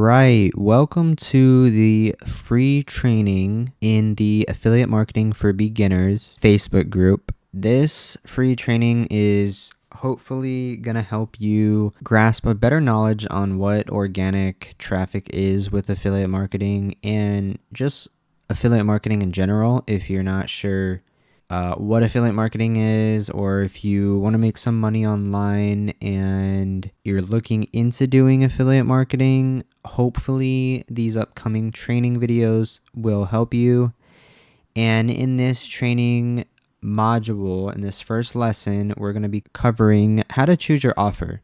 right, welcome to the free training in the Affiliate Marketing for Beginners Facebook group. This free training is hopefully going to help you grasp a better knowledge on what organic traffic is with affiliate marketing and just affiliate marketing in general. If you're not sure what affiliate marketing is, or if you want to make some money online and you're looking into doing affiliate marketing, hopefully these upcoming training videos will help you. And in this training module, in this first lesson, we're going to be covering how to choose your offer,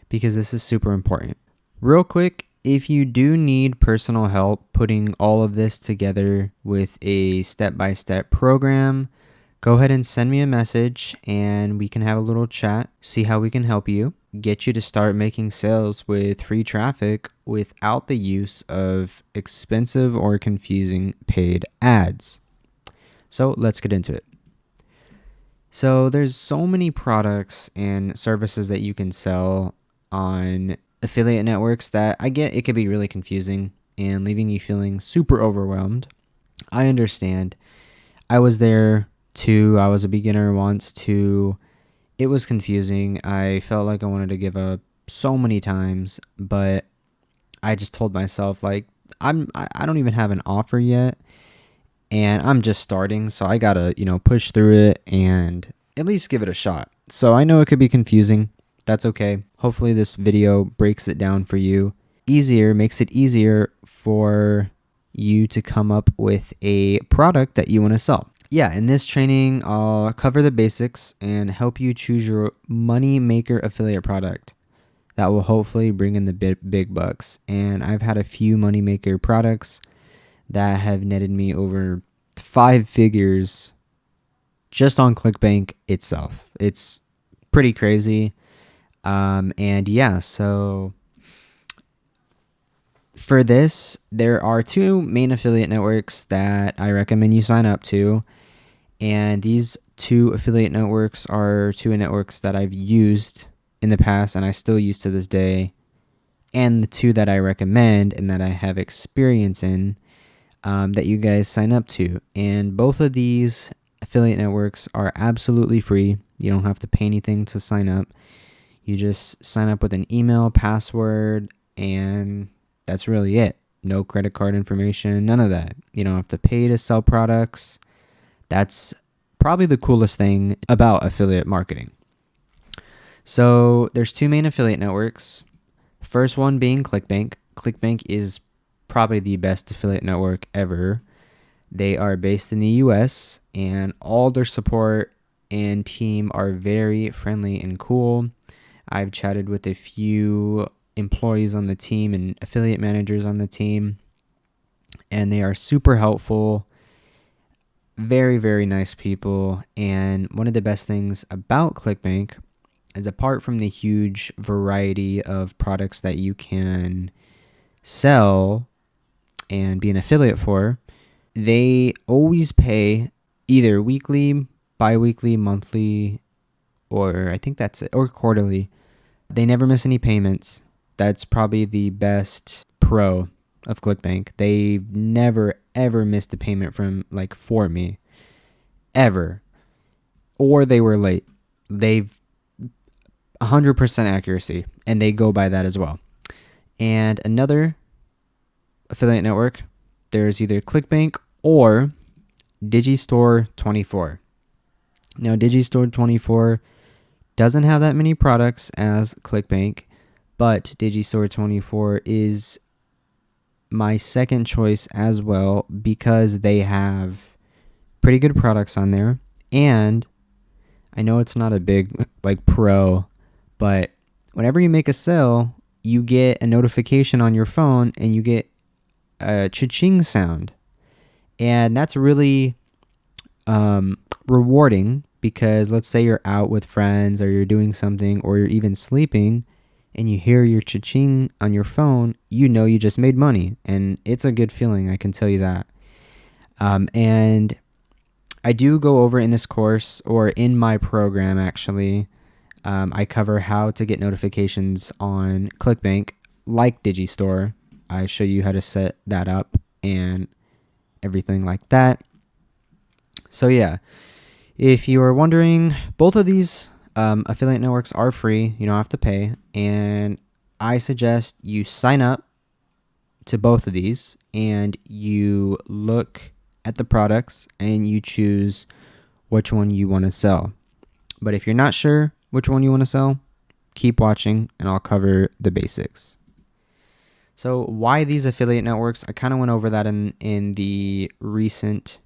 because this is super important. Real quick, if you do need personal help putting all of this together with a step-by-step program, go ahead and send me a message and we can have a little chat, see how we can help you, get you to start making sales with free traffic without the use of expensive or confusing paid ads. So let's get into it. So there's so many products and services that you can sell on affiliate networks that I get it could be really confusing and leaving you feeling super overwhelmed. I understand. I was there too. I was a beginner once too. It was confusing. I felt like I wanted to give up so many times, but I just told myself, like, I don't even have an offer yet, and I'm just starting, so I gotta, push through it and at least give it a shot. So I know it could be confusing. That's okay. Hopefully this video breaks it down for you. Makes it easier for you to come up with a product that you want to sell. Yeah, in this training, I'll cover the basics and help you choose your money maker affiliate product that will hopefully bring in the big bucks. And I've had a few money maker products that have netted me over 5 figures just on ClickBank itself. It's pretty crazy. And yeah, so for this, there are 2 main affiliate networks that I recommend you sign up to. And these 2 affiliate networks are 2 networks that I've used in the past and I still use to this day. And the 2 that I recommend and that I have experience in that you guys sign up to. And both of these affiliate networks are absolutely free. You don't have to pay anything to sign up. You just sign up with an email, password, and that's really it. No credit card information, none of that. You don't have to pay to sell products. That's probably the coolest thing about affiliate marketing. So there's 2 main affiliate networks. First one being ClickBank. ClickBank is probably the best affiliate network ever. They are based in the US and all their support and team are very friendly and cool. I've chatted with a few employees on the team and affiliate managers on the team, and they are super helpful. Very, very nice people. And one of the best things about ClickBank is, apart from the huge variety of products that you can sell and be an affiliate for, they always pay either weekly, bi-weekly, monthly, or I think that's it, or quarterly. They never miss any payments. That's probably the best pro of ClickBank. They've never ever missed a payment for me, ever, or they were late. They've 100% accuracy, and they go by that as well. And another affiliate network, there's either ClickBank or Digistore24. Now, Digistore24 doesn't have that many products as ClickBank, but Digistore24 is my second choice as well, because they have pretty good products on there. And I know it's not a big pro, but whenever you make a sale, you get a notification on your phone and you get a cha-ching sound. And that's really rewarding, because let's say you're out with friends or you're doing something or you're even sleeping and you hear your cha-ching on your phone, you know you just made money, and it's a good feeling, I can tell you that. And I do go over in this course, or in my program actually, I cover how to get notifications on ClickBank like Digistore. I show you how to set that up and everything like that. So yeah, if you are wondering, both of these affiliate networks are free. You don't have to pay. And I suggest you sign up to both of these and you look at the products and you choose which one you want to sell. But if you're not sure which one you want to sell, keep watching and I'll cover the basics. So why these affiliate networks? I kind of went over that in the recent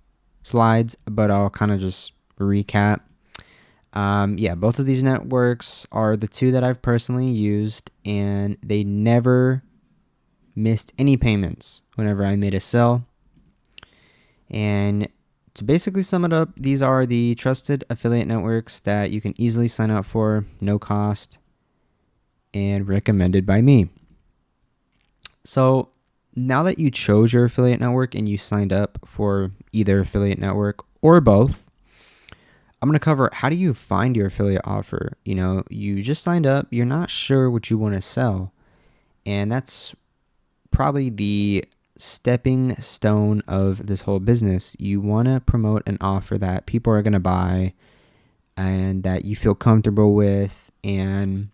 slides, but I'll kind of just recap. Both of these networks are the two that I've personally used, and they never missed any payments whenever I made a sell. And to basically sum it up, these are the trusted affiliate networks that you can easily sign up for, no cost, and recommended by me. So now that you chose your affiliate network and you signed up for either affiliate network or both, I'm going to cover how do you find your affiliate offer. You just signed up, you're not sure what you want to sell. And that's probably the stepping stone of this whole business. You want to promote an offer that people are going to buy and that you feel comfortable with, and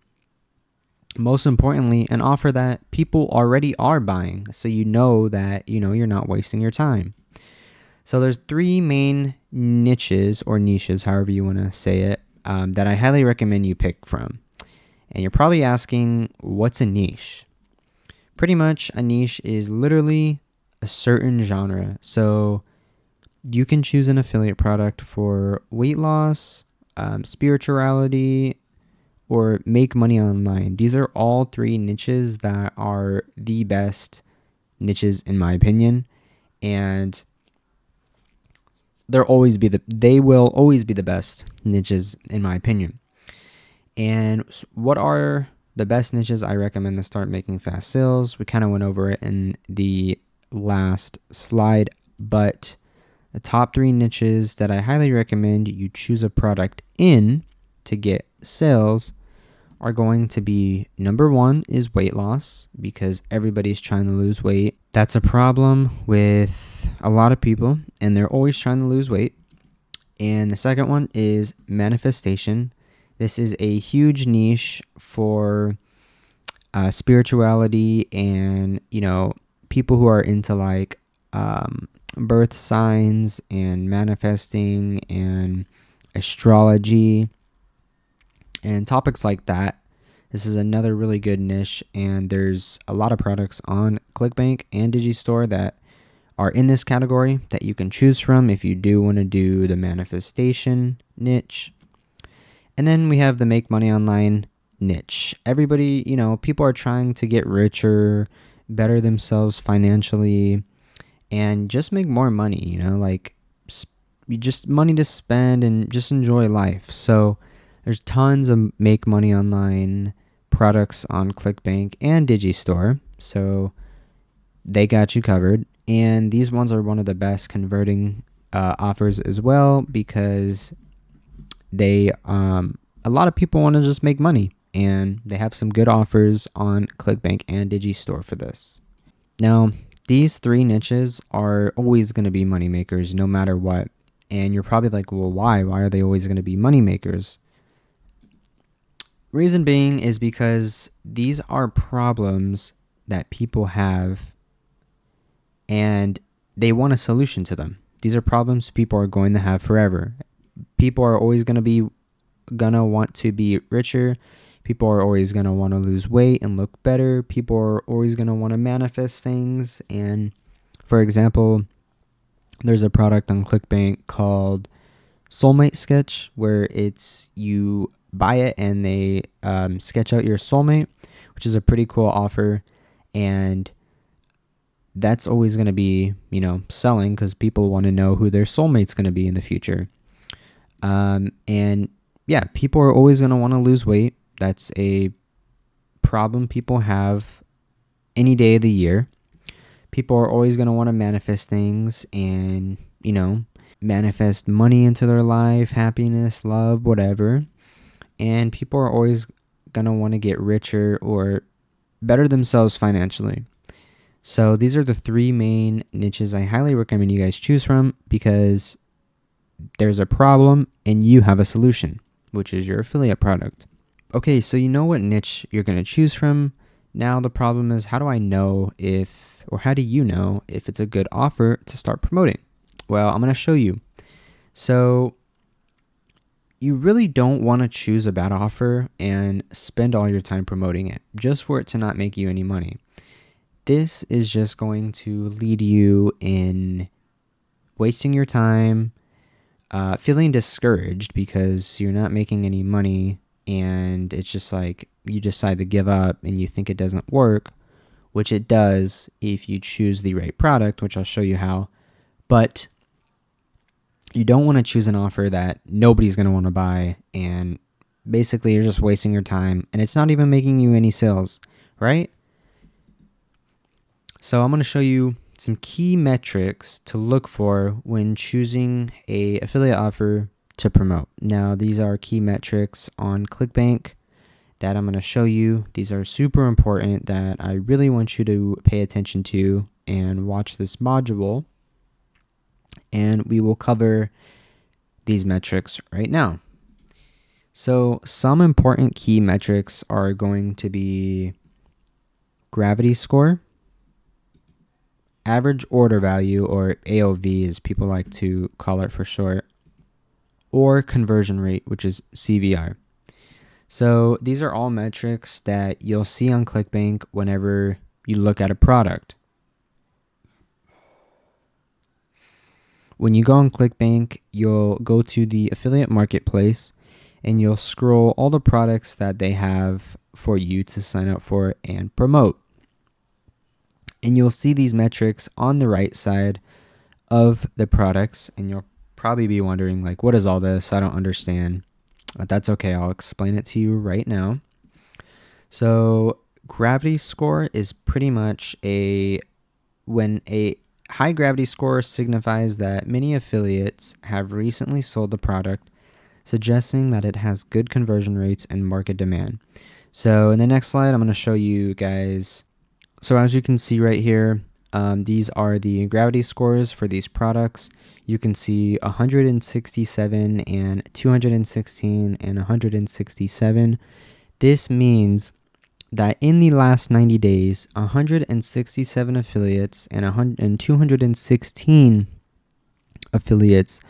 most importantly, an offer that people already are buying, so you know that you're not wasting your time. So there's three main niches or niches, however you want to say it, that I highly recommend you pick from. And you're probably asking, what's a niche? Pretty much a niche is literally a certain genre. So you can choose an affiliate product for weight loss, spirituality, or make money online. These are all three niches that are the best niches in my opinion, and they will always be the best niches in my opinion. And what are the best niches I recommend to start making fast sales? We kind of went over it in the last slide, but the top three niches that I highly recommend you choose a product in to get sales are going to be, number one is weight loss, because everybody's trying to lose weight. That's a problem with a lot of people, and they're always trying to lose weight. And the second one is manifestation. This is a huge niche for spirituality and, people who are into like birth signs and manifesting and astrology and topics like that. This is another really good niche, and there's a lot of products on ClickBank and Digistore that are in this category that you can choose from if you do want to do the manifestation niche. And then we have the make money online niche. Everybody, people are trying to get richer, better themselves financially, and just make more money, just money to spend and just enjoy life. So there's tons of make money online products on ClickBank and Digistore, so they got you covered. And these ones are one of the best converting offers as well, because they a lot of people want to just make money, and they have some good offers on ClickBank and Digistore for this. Now, these three niches are always going to be money makers no matter what. And you're probably like, well, why? Why are they always going to be money makers? Reason being is because these are problems that people have and they want a solution to them. These are problems people are going to have forever. People are always going to want to be richer. People are always going to want to lose weight and look better. People are always going to want to manifest things. And for example, there's a product on ClickBank called Soulmate Sketch, where it's you buy it and they sketch out your soulmate, which is a pretty cool offer. And that's always going to be, selling, because people want to know who their soulmate's going to be in the future. People are always going to want to lose weight. That's a problem people have any day of the year. People are always going to want to manifest things and, manifest money into their life, happiness, love, whatever. And people are always going to want to get richer or better themselves financially. So these are the three main niches I highly recommend you guys choose from, because there's a problem and you have a solution, which is your affiliate product. Okay, so you know what niche you're going to choose from. Now the problem is, how do I know if, or how do you know if it's a good offer to start promoting? Well, I'm going to show you. So you really don't want to choose a bad offer and spend all your time promoting it just for it to not make you any money. This is just going to lead you in wasting your time, feeling discouraged because you're not making any money, and it's just like you decide to give up and you think it doesn't work, which it does if you choose the right product, which I'll show you how. But you don't want to choose an offer that nobody's going to want to buy, and basically you're just wasting your time and it's not even making you any sales, right? So I'm going to show you some key metrics to look for when choosing a affiliate offer to promote. Now, these are key metrics on ClickBank that I'm going to show you. These are super important that I really want you to pay attention to and watch this module. And we will cover these metrics right now. So some important key metrics are going to be gravity score, average order value, or AOV as people like to call it for short, or conversion rate, which is CVR. So these are all metrics that you'll see on ClickBank whenever you look at a product. When you go on ClickBank, you'll go to the affiliate marketplace and you'll scroll all the products that they have for you to sign up for and promote. And you'll see these metrics on the right side of the products, and you'll probably be wondering, like, what is all this? I don't understand. But that's okay. I'll explain it to you right now. So gravity score is pretty much when a high gravity score signifies that many affiliates have recently sold the product, suggesting that it has good conversion rates and market demand. So in the next slide, I'm going to show you guys. So as you can see right here, these are the gravity scores for these products. You can see 167 and 216 and 167. This means that in the last 90 days, 167 affiliates and 216 affiliates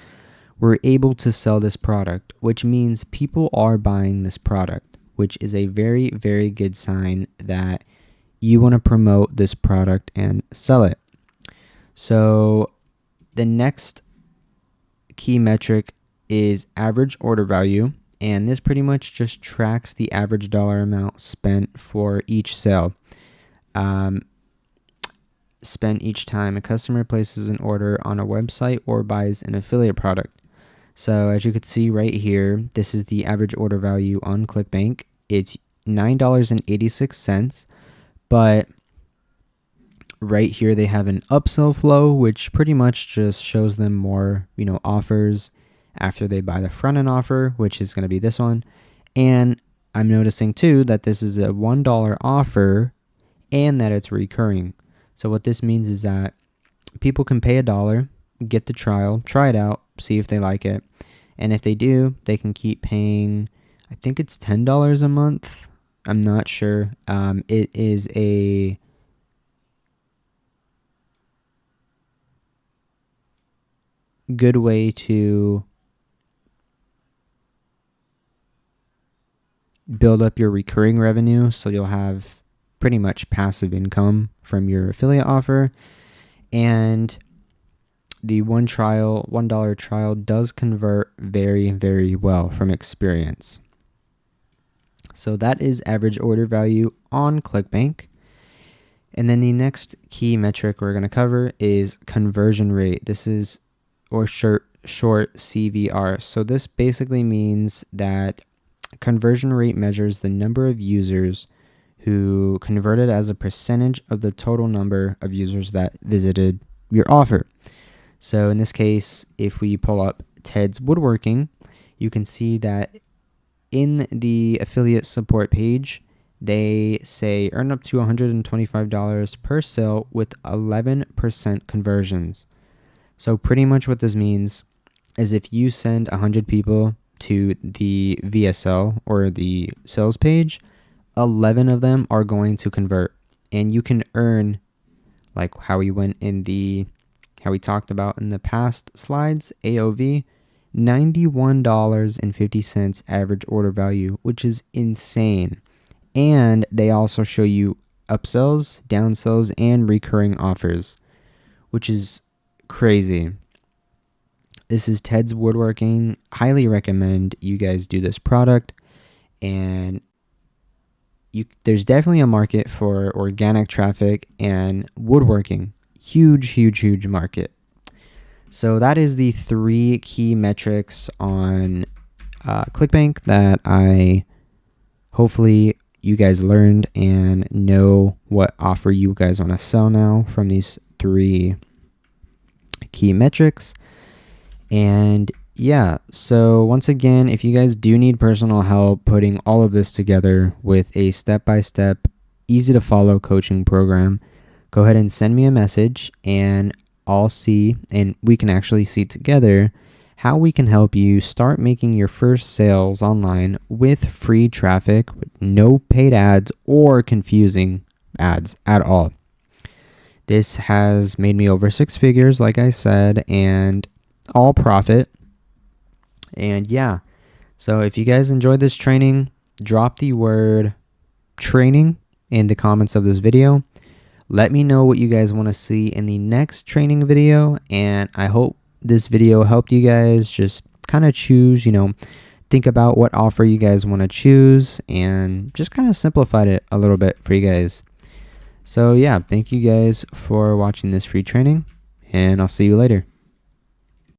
were able to sell this product, which means people are buying this product, which is a very, very good sign that you want to promote this product and sell it. So the next key metric is average order value, and this pretty much just tracks the average dollar amount spent for each sale. Spent each time a customer places an order on a website or buys an affiliate product. So as you can see right here, this is the average order value on ClickBank. It's $9.86, but right here they have an upsell flow, which pretty much just shows them more, offers after they buy the front end offer, which is going to be this one. And I'm noticing too that this is a $1 offer and that it's recurring. So what this means is that people can pay $1, get the trial, try it out, see if they like it. And if they do, they can keep paying, I think it's $10 a month. I'm not sure. It is a good way to build up your recurring revenue, so you'll have pretty much passive income from your affiliate offer. And the $1 trial does convert very, very well from experience. So that is average order value on ClickBank. And then the next key metric we're going to cover is conversion rate. This is, or short CVR. So this basically means that conversion rate measures the number of users who converted as a percentage of the total number of users that visited your offer. So in this case, if we pull up Ted's Woodworking, you can see that in the affiliate support page, They say earn up to $125 per sale with 11% conversions. So pretty much what this means is if you send 100 people to the VSL or the sales page, 11 of them are going to convert, and you can earn, like how we talked about in the past slides, AOV, $91.50 average order value, which is insane. And they also show you upsells, downsells, and recurring offers, which is crazy. This is Ted's Woodworking. Highly recommend you guys do this product. And there's definitely a market for organic traffic and woodworking. Huge market. So that is the 3 key metrics on ClickBank that I hopefully you guys learned and know what offer you guys want to sell now from these 3 key metrics. And yeah, so once again, if you guys do need personal help putting all of this together with a step-by-step, easy to follow coaching program, go ahead and send me a message and I'll see, and we can actually see together how we can help you start making your first sales online with free traffic, with no paid ads or confusing ads at all. This has made me over 6 figures, like I said, and all profit. And yeah, so if you guys enjoyed this training, drop the word training in the comments of this video. Let me know what you guys want to see in the next training video, and I hope this video helped you guys just kind of choose, think about what offer you guys want to choose and just kind of simplified it a little bit for you guys. So yeah, thank you guys for watching this free training, and I'll see you later.